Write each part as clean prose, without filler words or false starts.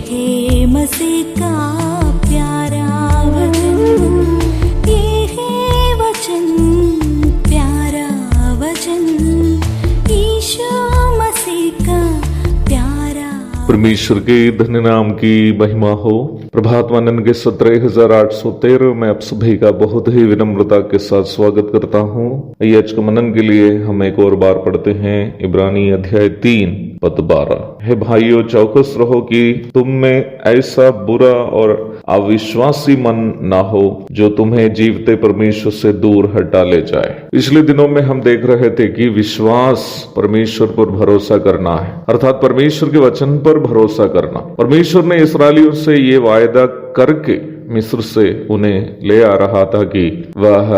है मसीह का प्यारा वचन, ये है वचन, प्यारा वचन, यीशु मसीह का प्यारा। परमेश्वर के धन्य नाम की महिमा हो। प्रभात वंदन के 17,813 में आप सभी का बहुत ही विनम्रता के साथ स्वागत करता हूँ। आज के मनन के लिए हम एक और बार पढ़ते हैं इब्रानी अध्याय 3 पद 12। हे भाइयों, चौकस रहो कि तुम में ऐसा बुरा और अविश्वासी मन ना हो जो तुम्हें जीवते परमेश्वर से दूर हटा ले जाए। पिछले दिनों में हम देख रहे थे कि विश्वास परमेश्वर पर भरोसा करना है, अर्थात परमेश्वर के वचन पर भरोसा करना। परमेश्वर ने इस्राएलियों से ये वायदा करके मिस्र से उन्हें ले आ रहा था कि वह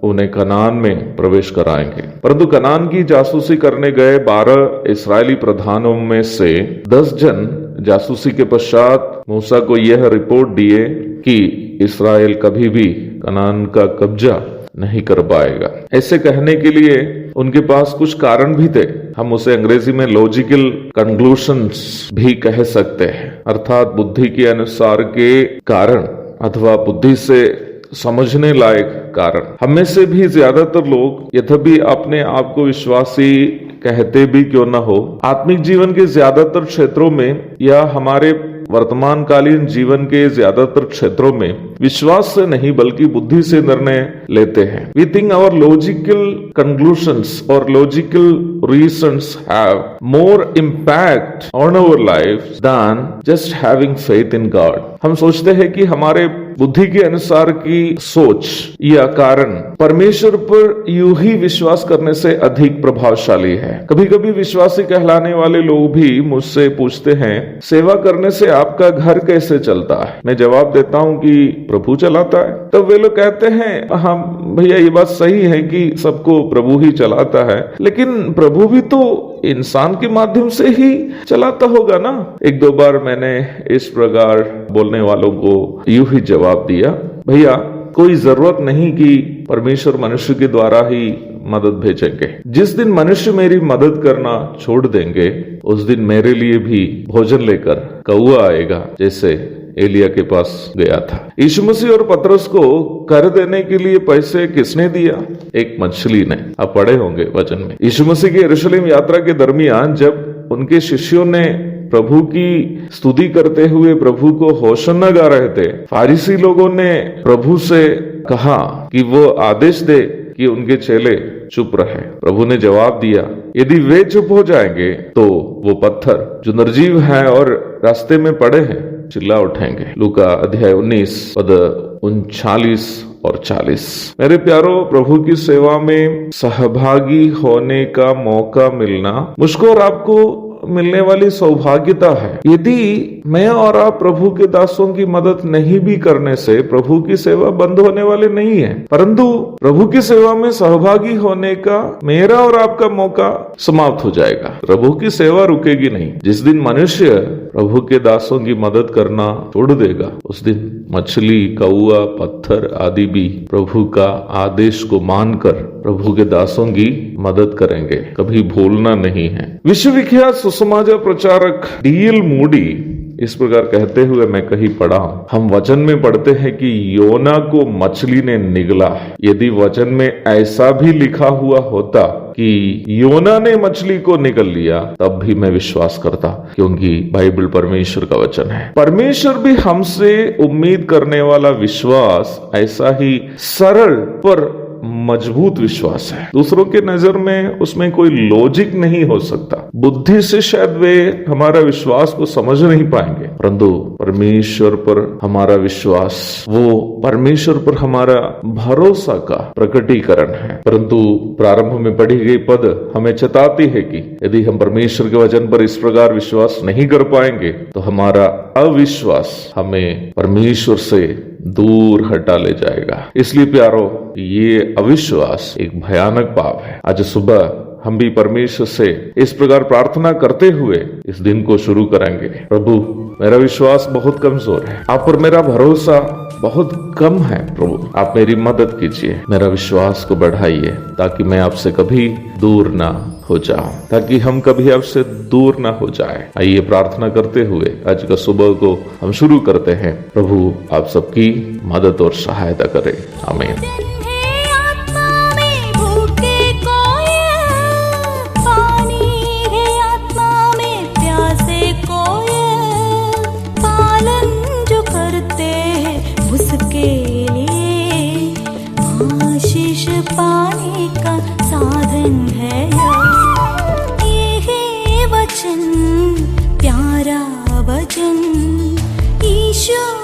उन्हें कनान में प्रवेश कराएंगे, परंतु कनान की जासूसी करने गए 12 इस्राएली प्रधानों में से 10 जन जासूसी के पश्चात मूसा को यह रिपोर्ट दिए कि इस्राएल कभी भी कनान का कब्जा नहीं कर पाएगा। ऐसे कहने के लिए उनके पास कुछ कारण भी थे। हम उसे अंग्रेजी में लॉजिकल कंक्लूशंस भी कह सकते हैं, अर्थात बुद्धि के अनुसार के कारण अथवा बुद्धि से समझने लायक कारण। हमें से भी ज्यादातर लोग यद्यपि अपने आप को विश्वासी कहते भी क्यों न हो, आत्मिक जीवन के ज्यादातर क्षेत्रों में या हमारे वर्तमान कालीन जीवन के ज्यादातर क्षेत्रों में विश्वास से नहीं बल्कि बुद्धि से निर्णय लेते हैं। We think our logical conclusions और logical reasons have more impact on our life than just having faith in God. हम सोचते हैं कि हमारे बुद्धि के अनुसार की सोच या कारण परमेश्वर पर यूं ही विश्वास करने से अधिक प्रभावशाली है। कभी कभी विश्वासी कहलाने वाले लोग भी मुझसे पूछते हैं, सेवा करने से आपका घर कैसे चलता है? मैं जवाब देता हूं कि प्रभु चलाता है। तब वे लोग कहते हैं, हाँ भैया ये बात सही है कि सबको प्रभु ही चलाता है, लेकिन प्रभु भी तो इंसान के माध्यम से ही चलाता होगा ना। 1-2 बार मैंने इस प्रकार बोलने वालों को यूं ही जवाब दिया, भैया कोई जरूरत नहीं कि परमेश्वर मनुष्य के द्वारा ही मदद भेजेंगे। जिस दिन मनुष्य मेरी मदद करना छोड़ देंगे उस दिन मेरे लिए भी भोजन लेकर कौआ आएगा, जैसे एलिया के पास गया था। यीशु मसीह और पतरस को कर देने के लिए पैसे किसने दिया? एक मछली ने। आप पढ़े होंगे वचन में। यीशु मसीह की यरूशलेम यात्रा के दरमियान जब उनके शिष्यों ने प्रभु की स्तुति करते हुए प्रभु को होशन्ना गा रहे थे, फारिसी लोगों ने प्रभु से कहा कि वो आदेश दे कि उनके चेले चुप रहे। प्रभु ने जवाब दिया, यदि वे चुप हो जाएंगे तो वो पत्थर जो निर्जीव हैं और रास्ते में पड़े हैं चिल्ला उठेंगे। लूका अध्याय 19 पद 39 और 40। मेरे प्यारो, प्रभु की सेवा में सहभागी होने का मौका मिलना मुझको और आपको मिलने वाली सौभाग्यता है। यदि मैं और आप प्रभु के दासों की मदद नहीं भी करने से प्रभु की सेवा बंद होने वाले नहीं है, परंतु प्रभु की सेवा में सहभागी होने का मेरा और आपका मौका समाप्त हो जाएगा। प्रभु की सेवा रुकेगी नहीं। जिस दिन मनुष्य प्रभु के दासों की मदद करना छोड़ देगा उस दिन मछली, कौआ, पत्थर आदि भी प्रभु का आदेश को मानकर प्रभु के दासों की मदद करेंगे। कभी भूलना नहीं है। विश्वविख्यात सुसमाचार प्रचारक D.L. मूडी इस प्रकार कहते हुए मैं कहीं पढ़ा, हम वचन में पढ़ते हैं कि योना को मछली ने निगला। यदि वचन में ऐसा भी लिखा हुआ होता कि योना ने मछली को निगल लिया तब भी मैं विश्वास करता, क्योंकि बाइबल परमेश्वर का वचन है। परमेश्वर भी हमसे उम्मीद करने वाला विश्वास ऐसा ही सरल पर मजबूत विश्वास है। दूसरों के नजर में उसमें कोई लॉजिक नहीं हो सकता। बुद्धि से शायद वे हमारा विश्वास को समझ नहीं पाएंगे, परंतु परमेश्वर पर हमारा विश्वास, वो परमेश्वर पर हमारा भरोसा का प्रकटीकरण है। परंतु प्रारंभ में पढ़ी गई पद हमें चेताती है कि यदि हम परमेश्वर के वचन पर इस प्रकार विश्वास नहीं कर पाएंगे तो हमारा अविश्वास हमें परमेश्वर से दूर हटा ले जाएगा। इसलिए प्यारो, ये अविश्वास एक भयानक पाप है। आज सुबह हम भी परमेश्वर से इस प्रकार प्रार्थना करते हुए इस दिन को शुरू करेंगे। प्रभु, मेरा विश्वास बहुत कमजोर है, आप पर मेरा भरोसा बहुत कम है प्रभु, आप मेरी मदद कीजिए, मेरा विश्वास को बढ़ाइए ताकि मैं आपसे कभी दूर ना हो जाऊं, ताकि हम कभी आपसे दूर ना हो जाए। आइए प्रार्थना करते हुए आज का सुबह को हम शुरू करते हैं। प्रभु आप सबकी मदद और सहायता करें। आमीन। पाने का साधन है ये वचन, प्यारा वचन ईशो।